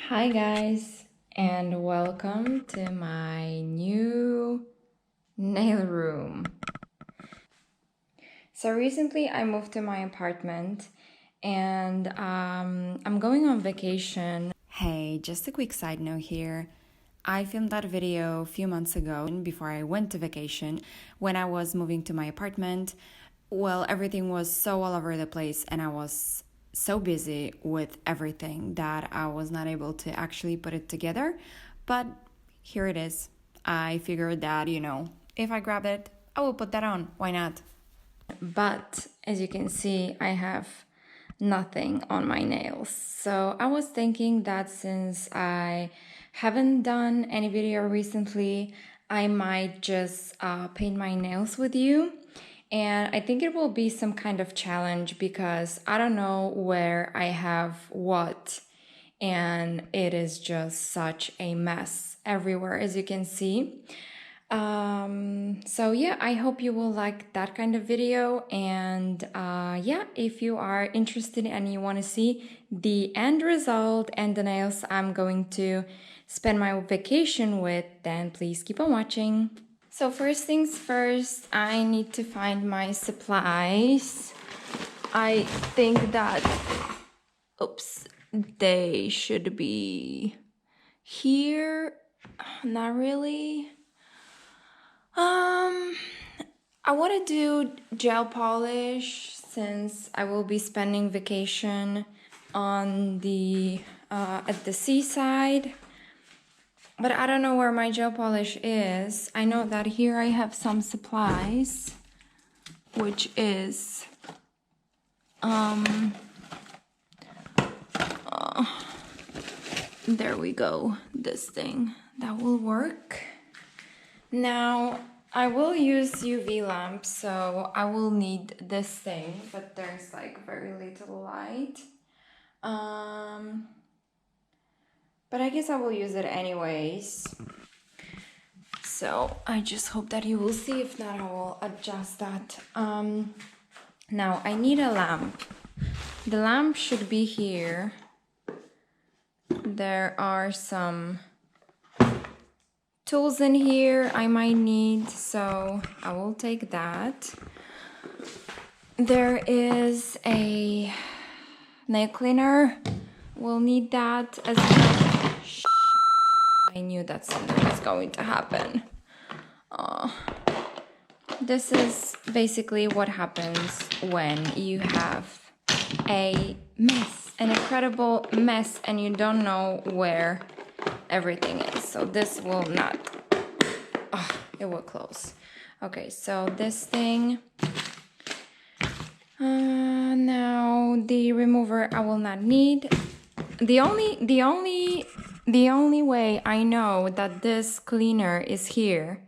Hi guys, and welcome to my new nail room. So recently I moved to my apartment and I'm going on vacation. Hey, just a quick side note here. I filmed that video a few months ago before I went to vacation when I was moving to my apartment. Well, everything was so all over the place and I was so busy with everything that I was not able to actually put it together. But here it is. I figured that, if I grab it, I will put that on. Why not? But as you can see, I have nothing on my nails. So I was thinking that since I haven't done any video recently, I might just paint my nails with you. And I think it will be some kind of challenge because I don't know where I have what, and it is just such a mess everywhere, as you can see. So yeah, I hope you will like that kind of video. And yeah, if you are interested and you want to see the end result and the nails I'm going to spend my vacation with, then please keep on watching. So first things first, I need to find my supplies. I think that, they should be here. Not really. I want to do gel polish since I will be spending vacation on the at the seaside. But I don't know where my gel polish is. I know that here I have some supplies, which is there we go, this thing. That will work. Now, I will use UV lamp, so I will need this thing, but there's like very little light. But I guess I will use it anyways. So I just hope that you will see. If not, I will adjust that. Now I need a lamp. The lamp should be here. There are some tools in here I might need, so I will take that. There is a nail cleaner. We'll need that as well. I knew that something was going to happen. This is basically what happens when you have a mess, an incredible mess, and you don't know where everything is. So this will not, it will close. Okay, so this thing. Now the remover I will not need. The only way I know that this cleaner is here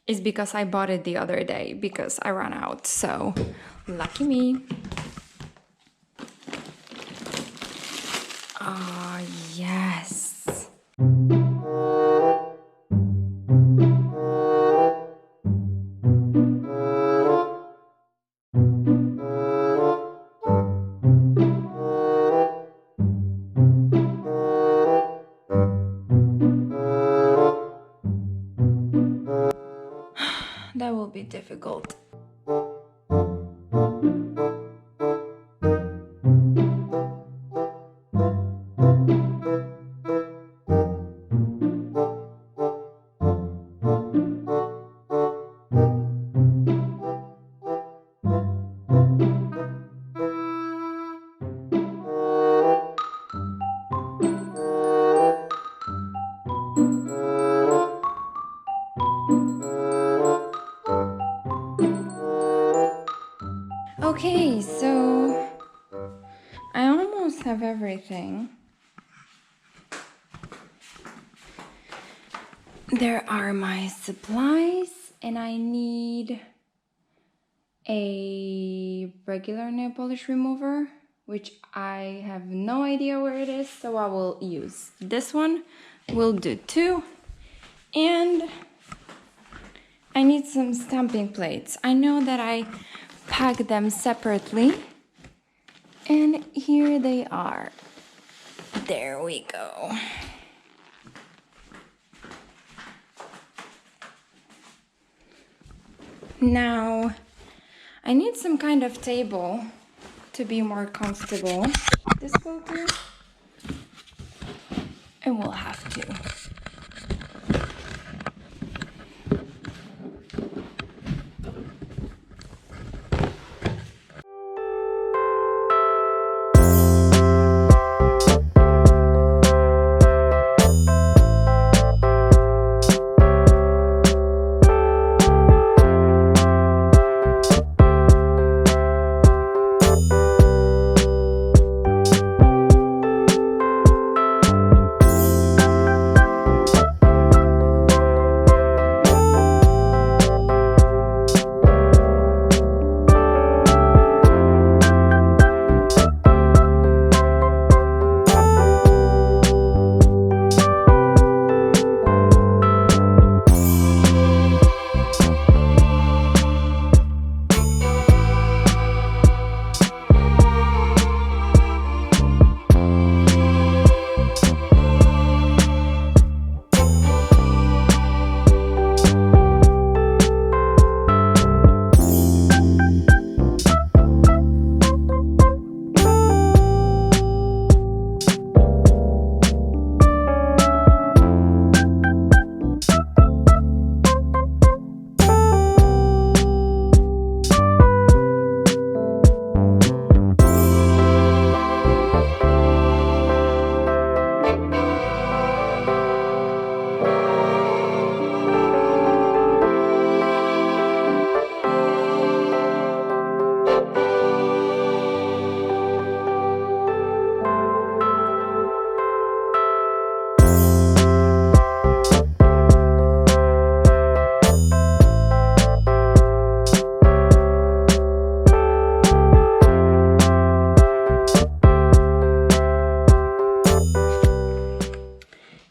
is because I bought it the other day because I ran out. So lucky me. Ah, yes. That will be difficult. Okay, so I almost have everything. There are my supplies, and I need a regular nail polish remover, which I have no idea where it is, so I will use this one. Will do too. And I need some stamping plates. I know that I pack them separately, and here they are. There we go. Now, I need some kind of table to be more comfortable. This will do. And we'll have to.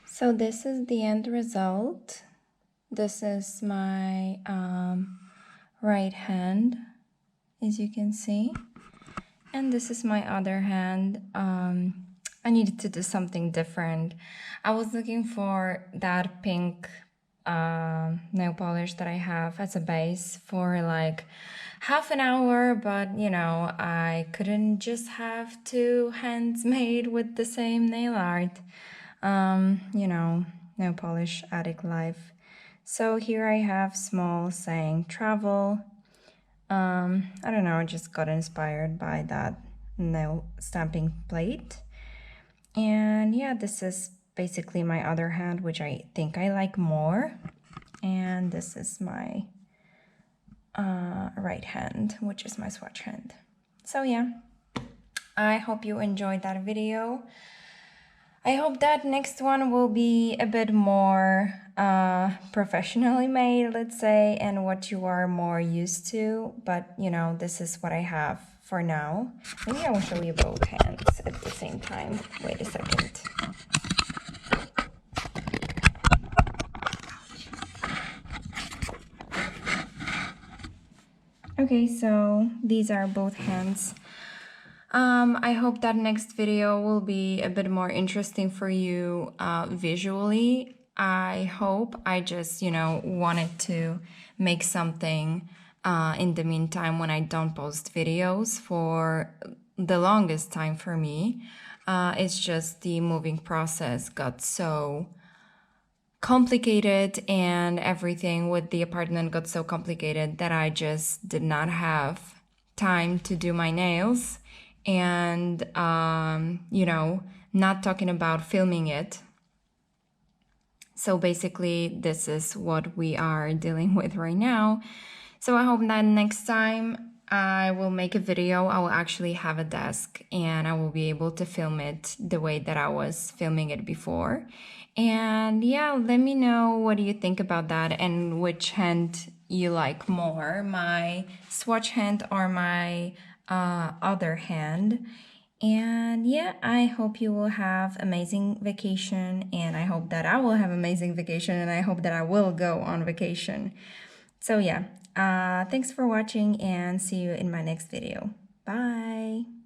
So this is the end result. This is my right hand, as you can see. And this is my other hand. I needed to do something different. I was looking for that pink nail polish that I have as a base for like half an hour, but you know, I couldn't just have two hands made with the same nail art. You know, nail polish addict life. So here I have small saying travel. I don't know, I just got inspired by that nail stamping plate. And yeah, this is basically my other hand, which I think I like more. And this is my right hand, which is my swatch hand. So yeah, I hope you enjoyed that video. I hope that next one will be a bit more professionally made, let's say, and what you are more used to. But, you know, this is what I have for now. Maybe I will show you both hands at the same time. Wait a second. Okay, so these are both hands. I hope that next video will be a bit more interesting for you visually. I hope. I just, you know, wanted to make something in the meantime when I don't post videos for the longest time for me. It's just the moving process got so complicated and everything with the apartment got so complicated that I just did not have time to do my nails. And, you know, not talking about filming it. So basically, this is what we are dealing with right now. So I hope that next time I will make a video, I will actually have a desk and I will be able to film it the way that I was filming it before. And yeah, let me know what do you think about that and which hand you like more, my swatch hand or my other hand. And yeah, I hope you will have amazing vacation, and I hope that I will have amazing vacation, and I hope that I will go on vacation. So yeah, thanks for watching and see you in my next video. Bye.